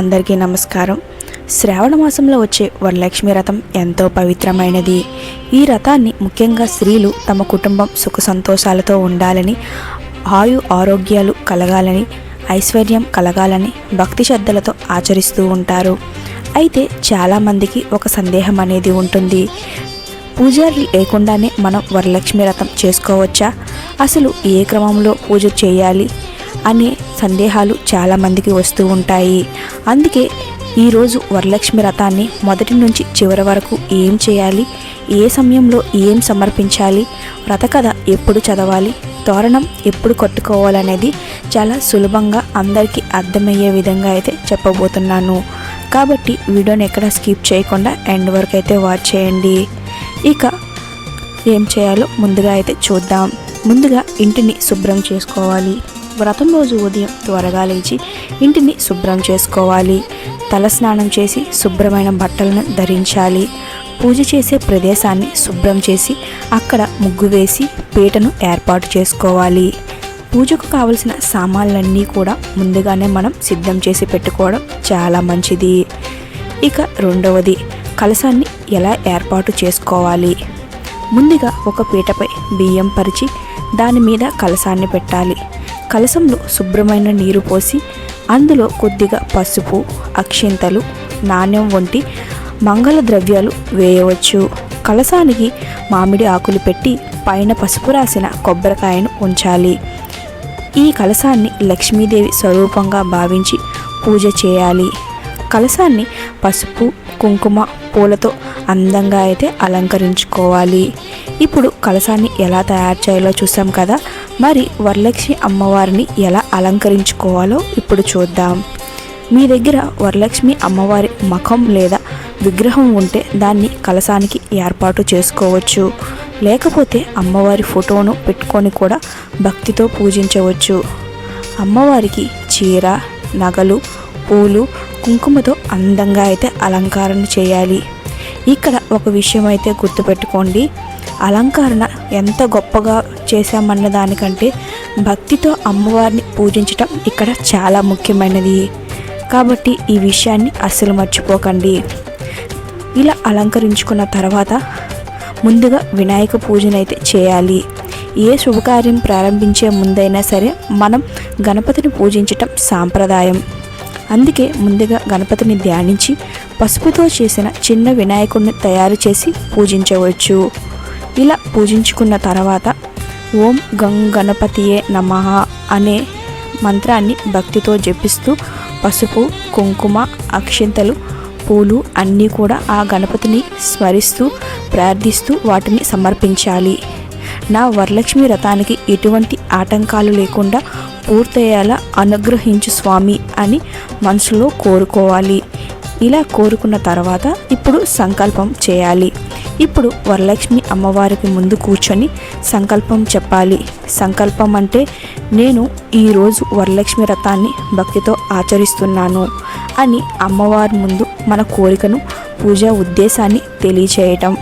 అందరికీ నమస్కారం. శ్రావణ మాసంలో వచ్చే వరలక్ష్మి వ్రతం ఎంతో పవిత్రమైనది. ఈ వ్రతాన్ని ముఖ్యంగా స్త్రీలు తమ కుటుంబం సుఖ సంతోషాలతో ఉండాలని, ఆయు ఆరోగ్యాలు కలగాలని, ఐశ్వర్యం కలగాలని భక్తి శ్రద్ధలతో ఆచరిస్తూ ఉంటారు. అయితే చాలామందికి ఒక సందేహం అనేది ఉంటుంది. పూజారి లేకుండానే మనం వరలక్ష్మి వ్రతం చేసుకోవచ్చా? అసలు ఏ క్రమంలో పూజ చేయాలి అనే సందేహాలు చాలామందికి వస్తూ ఉంటాయి. అందుకే ఈరోజు వరలక్ష్మి వ్రతాన్ని మొదటి నుంచి చివరి వరకు ఏం చేయాలి, ఏ సమయంలో ఏం సమర్పించాలి, వ్రతకథ ఎప్పుడు చదవాలి, తోరణం ఎప్పుడు కట్టుకోవాలనేది చాలా సులభంగా అందరికీ అర్థమయ్యే విధంగా అయితే చెప్పబోతున్నాను. కాబట్టి వీడియోని ఎక్కడ స్కిప్ చేయకుండా ఎండ్ వరకు అయితే వాచ్ చేయండి. ఇక ఏం చేయాలో ముందుగా అయితే చూద్దాం. ముందుగా ఇంటిని శుభ్రం చేసుకోవాలి. వ్రతం రోజు ఉదయం త్వరగా లేచి ఇంటిని శుభ్రం చేసుకోవాలి. తల స్నానం చేసి శుభ్రమైన బట్టలను ధరించాలి. పూజ చేసే ప్రదేశాన్ని శుభ్రం చేసి అక్కడ ముగ్గు వేసి పీటను ఏర్పాటు చేసుకోవాలి. పూజకు కావలసిన సామాన్లన్నీ కూడా ముందుగానే మనం సిద్ధం చేసి పెట్టుకోవడం చాలా మంచిది. ఇక రెండవది, కలశాన్ని ఎలా ఏర్పాటు చేసుకోవాలి. ముందుగా ఒక పీటపై బియ్యం పరిచి దాని మీద కలశాన్ని పెట్టాలి. కలశంలో శుభ్రమైన నీరు పోసి అందులో కొద్దిగా పసుపు, అక్షింతలు, నాణ్యం వంటి మంగళ ద్రవ్యాలు వేయవచ్చు. కలశానికి మామిడి ఆకులు పెట్టి పైన పసుపు రాసిన కొబ్బరికాయను ఉంచాలి. ఈ కలశాన్ని లక్ష్మీదేవి స్వరూపంగా భావించి పూజ చేయాలి. కలశాన్ని పసుపు, కుంకుమ, పూలతో అందంగా అయితే అలంకరించుకోవాలి. ఇప్పుడు కలశాన్ని ఎలా తయారు చేయాలో చూసాం కదా, మరి వరలక్ష్మి అమ్మవారిని ఎలా అలంకరించుకోవాలో ఇప్పుడు చూద్దాం. మీ దగ్గర వరలక్ష్మి అమ్మవారి ముఖం లేదా విగ్రహం ఉంటే దాన్ని కలశానికి ఏర్పాటు చేసుకోవచ్చు. లేకపోతే అమ్మవారి ఫోటోను పెట్టుకొని కూడా భక్తితో పూజించవచ్చు. అమ్మవారికి చీర, నగలు, పూలు, కుంకుమతో అందంగా అయితే అలంకరణ చేయాలి. ఇక్కడ ఒక విషయం అయితే గుర్తుపెట్టుకోండి. అలంకరణ ఎంత గొప్పగా చేశామన్న దానికంటే భక్తితో అమ్మవారిని పూజించటం ఇక్కడ చాలా ముఖ్యమైనది. కాబట్టి ఈ విషయాన్ని అస్సలు మర్చిపోకండి. ఇలా అలంకరించుకున్న తర్వాత ముందుగా వినాయక పూజనైతే చేయాలి. ఏ శుభకార్యం ప్రారంభించే ముందైనా సరే మనం గణపతిని పూజించటం సాంప్రదాయం. అందుకే ముందుగా గణపతిని ధ్యానించి పసుపుతో చేసిన చిన్న వినాయకుడిని తయారు చేసి పూజించవచ్చు. ఇలా పూజించుకున్న తర్వాత ఓం గం గణపతియే నమః అనే మంత్రాన్ని భక్తితో జపిస్తూ పసుపు, కుంకుమ, అక్షింతలు, పూలు అన్నీ కూడా ఆ గణపతిని స్మరిస్తూ ప్రార్థిస్తూ వాటిని సమర్పించాలి. నా వరలక్ష్మి వ్రతానికి ఎటువంటి ఆటంకాలు లేకుండా పూర్తయ్యేలా అనుగ్రహించు స్వామి అని మనసులో కోరుకోవాలి. ఇలా కోరుకున్న తర్వాత ఇప్పుడు సంకల్పం చేయాలి. ఇప్పుడు వరలక్ష్మి అమ్మవారికి ముందు కూర్చొని సంకల్పం చెప్పాలి. సంకల్పం అంటే నేను ఈరోజు వరలక్ష్మి వ్రతాన్ని భక్తితో ఆచరిస్తున్నాను అని అమ్మవారి ముందు మన కోరికను, పూజా ఉద్దేశాన్ని తెలియచేయటం.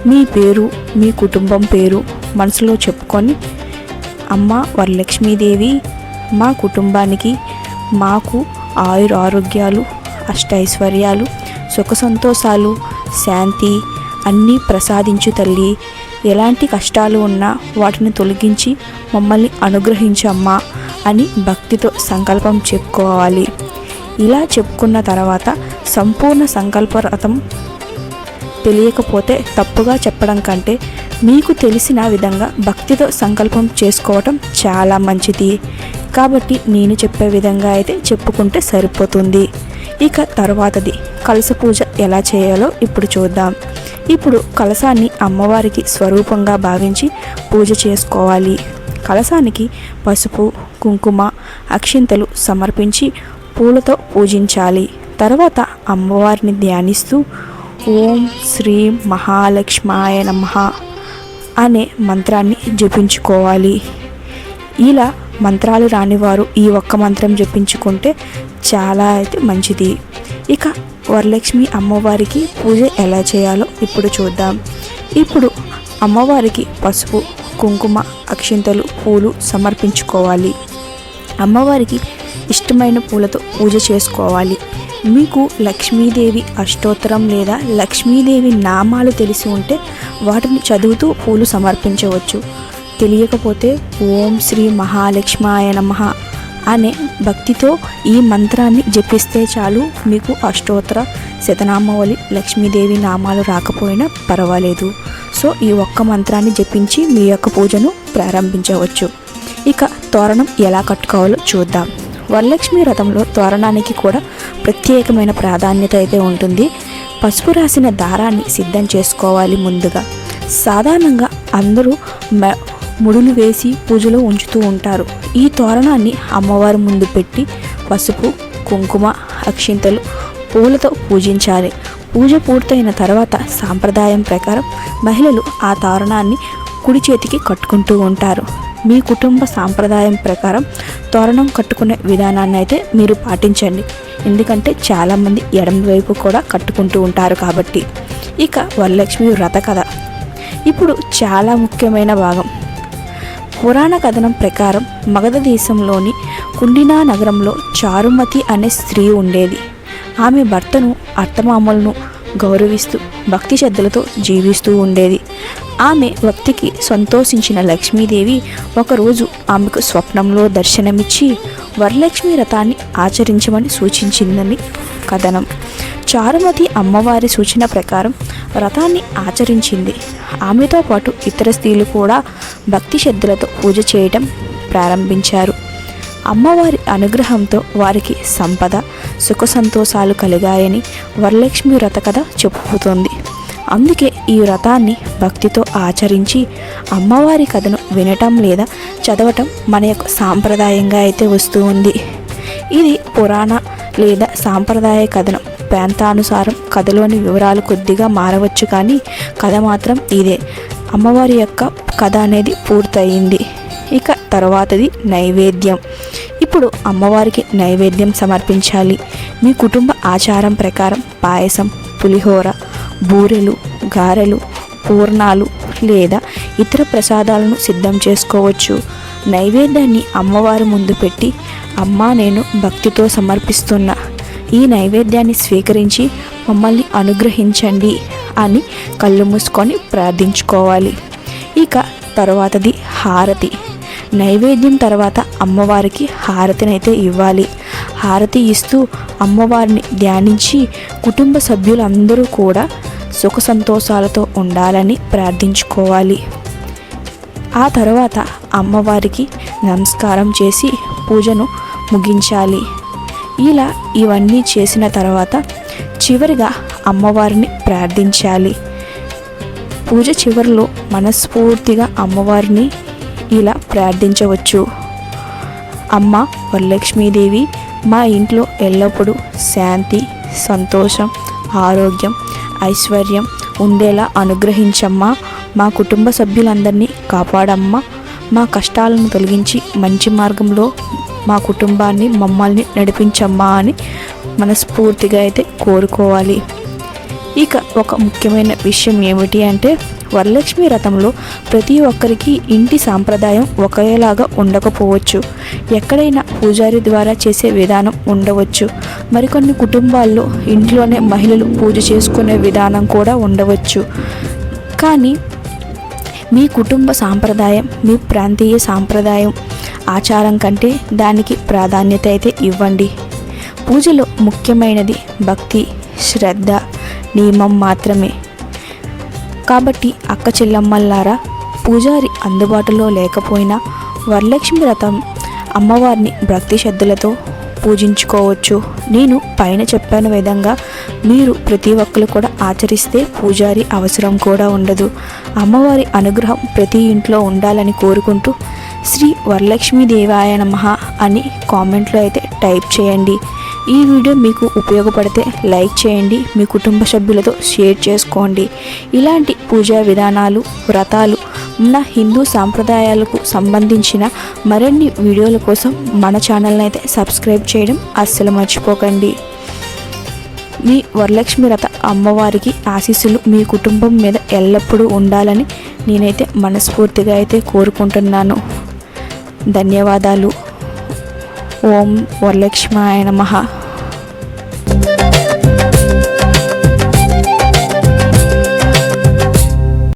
మీ పేరు, మీ కుటుంబం పేరు మనసులో చెప్పుకొని, అమ్మ వరలక్ష్మీదేవి మా కుటుంబానికి, మాకు ఆయురారోగ్యాలు, అష్టైశ్వర్యాలు, సుఖ సంతోషాలు, శాంతి అన్నీ ప్రసాదించు తల్లి. ఎలాంటి కష్టాలు ఉన్నా వాటిని తొలగించి మమ్మల్ని అనుగ్రహించమ్మా అని భక్తితో సంకల్పం చెప్పుకోవాలి. ఇలా చెప్పుకున్న తర్వాత సంపూర్ణ సంకల్ప వ్రతం తెలియకపోతే తప్పుగా చెప్పడం కంటే మీకు తెలిసిన విధంగా భక్తితో సంకల్పం చేసుకోవటం చాలా మంచిది. కాబట్టి నేను చెప్పే విధంగా అయితే చెప్పుకుంటే సరిపోతుంది. ఇక తరువాతది కలశ పూజ ఎలా చేయాలో ఇప్పుడు చూద్దాం. ఇప్పుడు కలశాన్ని అమ్మవారికి స్వరూపంగా భావించి పూజ చేసుకోవాలి. కలశానికి పసుపు, కుంకుమ, అక్షింతలు సమర్పించి పూలతో పూజించాలి. తర్వాత అమ్మవారిని ధ్యానిస్తూ ఓం శ్రీ మహాలక్ష్మాయ నమః అనే మంత్రాన్ని జపించుకోవాలి. ఇలా మంత్రాలు రానివారు ఈ ఒక్క మంత్రం జపించుకుంటే చాలా అయితే మంచిది. ఇక వరలక్ష్మి అమ్మవారికి పూజ ఎలా చేయాలో ఇప్పుడు చూద్దాం. ఇప్పుడు అమ్మవారికి పసుపు, కుంకుమ, అక్షింతలు, పూలు సమర్పించుకోవాలి. అమ్మవారికి ఇష్టమైన పూలతో పూజ చేసుకోవాలి. మీకు లక్ష్మీదేవి అష్టోత్తరం లేదా లక్ష్మీదేవి నామాలు తెలిసి ఉంటే వాటిని చదువుతూ పూలు సమర్పించవచ్చు. తెలియకపోతే ఓం శ్రీ మహాలక్ష్మాయ నమః అనే భక్తితో ఈ మంత్రాన్ని జపిస్తే చాలు. మీకు అష్టోత్తర శతనామావళి లక్ష్మీదేవి నామాలు రాకపోయినా పర్వాలేదు. సో ఈ ఒక్క మంత్రాన్ని జపించి మీ యొక్క పూజను ప్రారంభించవచ్చు. ఇక తోరణం ఎలా కట్టుకోవాలో చూద్దాం. వరలక్ష్మి వ్రతంలో తోరణానికి కూడా ప్రత్యేకమైన ప్రాధాన్యత అయితే ఉంటుంది. పసుపు రాసిన దారాన్ని సిద్ధం చేసుకోవాలి. ముందుగా సాధారణంగా అందరూ ముడులు వేసి పూజలో ఉంచుతూ ఉంటారు. ఈ తోరణాన్ని అమ్మవారి ముందు పెట్టి పసుపు, కుంకుమ, అక్షింతలు, పూలతో పూజించాలి. పూజ పూర్తయిన తర్వాత సాంప్రదాయం ప్రకారం మహిళలు ఆ తోరణాన్ని కుడి చేతికి కట్టుకుంటూ ఉంటారు. మీ కుటుంబ సాంప్రదాయం ప్రకారం తోరణం కట్టుకునే విధానాన్ని అయితే మీరు పాటించండి. ఎందుకంటే చాలామంది ఎడమ వైపు కూడా కట్టుకుంటూ ఉంటారు కాబట్టి. ఇక వరలక్ష్మి వ్రత కథ ఇప్పుడు చాలా ముఖ్యమైన భాగం. పురాణ కథనం ప్రకారం మగధ దేశంలోని కుండినా నగరంలో చారుమతి అనే స్త్రీ ఉండేది. ఆమె భర్తను, అత్తమామలను గౌరవిస్తూ భక్తి శ్రద్ధలతో జీవిస్తూ ఉండేది. ఆమె భక్తికి సంతోషించిన లక్ష్మీదేవి ఒకరోజు ఆమెకు స్వప్నంలో దర్శనమిచ్చి వరలక్ష్మి వ్రతాన్ని ఆచరించమని సూచించిందని కథనం. చారుమతి అమ్మవారి సూచన ప్రకారం వ్రతాన్ని ఆచరించింది. ఆమెతో పాటు ఇతర స్త్రీలు కూడా భక్తి శ్రద్ధలతో పూజ చేయటం ప్రారంభించారు. అమ్మవారి అనుగ్రహంతో వారికి సంపద, సుఖ సంతోషాలు కలిగాయని వరలక్ష్మి వ్రత కథ చెప్పుతుంది. అందుకే ఈ వ్రతాన్ని భక్తితో ఆచరించి అమ్మవారి కథను వినటం లేదా చదవటం మన యొక్క సాంప్రదాయంగా అయితే వస్తూ ఉంది. ఇది పురాణ లేదా సాంప్రదాయ కథనం. ప్రాంతానుసారం కథలోని వివరాలు కొద్దిగా మారవచ్చు, కానీ కథ మాత్రం ఇదే. అమ్మవారి యొక్క కథ అనేది పూర్తయింది. ఇక తర్వాతది నైవేద్యం. ఇప్పుడు అమ్మవారికి నైవేద్యం సమర్పించాలి. మీ కుటుంబ ఆచారం ప్రకారం పాయసం, పులిహోర, బూరెలు, గారెలు, పూర్ణాలు లేదా ఇతర ప్రసాదాలను సిద్ధం చేసుకోవచ్చు. నైవేద్యాన్ని అమ్మవారి ముందు పెట్టి, అమ్మా నేను భక్తితో సమర్పిస్తున్నా, ఈ నైవేద్యాన్ని స్వీకరించి మమ్మల్ని అనుగ్రహించండి అని కళ్ళు మూసుకొని ప్రార్థించుకోవాలి. ఇక తర్వాతది హారతి. నైవేద్యం తర్వాత అమ్మవారికి హారతినైతే ఇవ్వాలి. హారతి ఇస్తూ అమ్మవారిని ధ్యానించి కుటుంబ సభ్యులందరూ కూడా సుఖ సంతోషాలతో ఉండాలని ప్రార్థించుకోవాలి. ఆ తర్వాత అమ్మవారికి నమస్కారం చేసి పూజను ముగించాలి. ఇలా ఇవన్నీ చేసిన తర్వాత చివరిగా అమ్మవారిని ప్రార్థించాలి. పూజ చివరిలో మనస్ఫూర్తిగా అమ్మవారిని ఇలా ప్రార్థించవచ్చు. అమ్మ వరలక్ష్మీదేవి, మా ఇంట్లో ఎల్లప్పుడూ శాంతి, సంతోషం, ఆరోగ్యం, ఐశ్వర్యం ఉండేలా అనుగ్రహించమ్మా. మా కుటుంబ సభ్యులందరినీ కాపాడమ్మా. మా కష్టాలను తొలగించి మంచి మార్గంలో మా కుటుంబాన్ని, మమ్మల్ని నడిపించమ్మా అని మనస్ఫూర్తిగా అయితే కోరుకోవాలి. ఇక ఒక ముఖ్యమైన విషయం ఏమిటి అంటే, వరలక్ష్మి వ్రతంలో ప్రతి ఒక్కరికి ఇంటి సాంప్రదాయం ఒకేలాగా ఉండకపోవచ్చు. ఎక్కడైనా పూజారి ద్వారా చేసే విధానం ఉండవచ్చు. మరికొన్ని కుటుంబాల్లో ఇంట్లోనే మహిళలు పూజ చేసుకునే విధానం కూడా ఉండవచ్చు. కానీ మీ కుటుంబ సాంప్రదాయం, మీ ప్రాంతీయ సాంప్రదాయం, ఆచారం కంటే దానికి ప్రాధాన్యత అయితే ఇవ్వండి. పూజలో ముఖ్యమైనది భక్తి, శ్రద్ధ, నియమం మాత్రమే. కాబట్టి అక్క చెల్లమ్మల్లారా, పూజారి అందుబాటులో లేకపోయినా వరలక్ష్మి వ్రతం అమ్మవారిని భక్తి శ్రద్ధలతో పూజించుకోవచ్చు. నేను పైన చెప్పిన విధంగా మీరు ప్రతి ఒక్కరు కూడా ఆచరిస్తే పూజారి అవసరం కూడా ఉండదు. అమ్మవారి అనుగ్రహం ప్రతి ఇంట్లో ఉండాలని కోరుకుంటూ శ్రీ వరలక్ష్మీ దేవాయ నమః అని కామెంట్లో అయితే టైప్ చేయండి. ఈ వీడియో మీకు ఉపయోగపడితే లైక్ చేయండి, మీ కుటుంబ సభ్యులతో షేర్ చేసుకోండి. ఇలాంటి పూజా విధానాలు, వ్రతాలు, మన హిందూ సాంప్రదాయాలకు సంబంధించిన మరిన్ని వీడియోల కోసం మన ఛానల్ని అయితే సబ్స్క్రైబ్ చేయడం అస్సలు మర్చిపోకండి. మీ వరలక్ష్మి వ్రత అమ్మవారికి ఆశీస్సులు మీ కుటుంబం మీద ఎల్లప్పుడూ ఉండాలని నేనైతే మనస్ఫూర్తిగా అయితే కోరుకుంటున్నాను. ధన్యవాదాలు. ఓం వరలక్ష్మాయ నమః.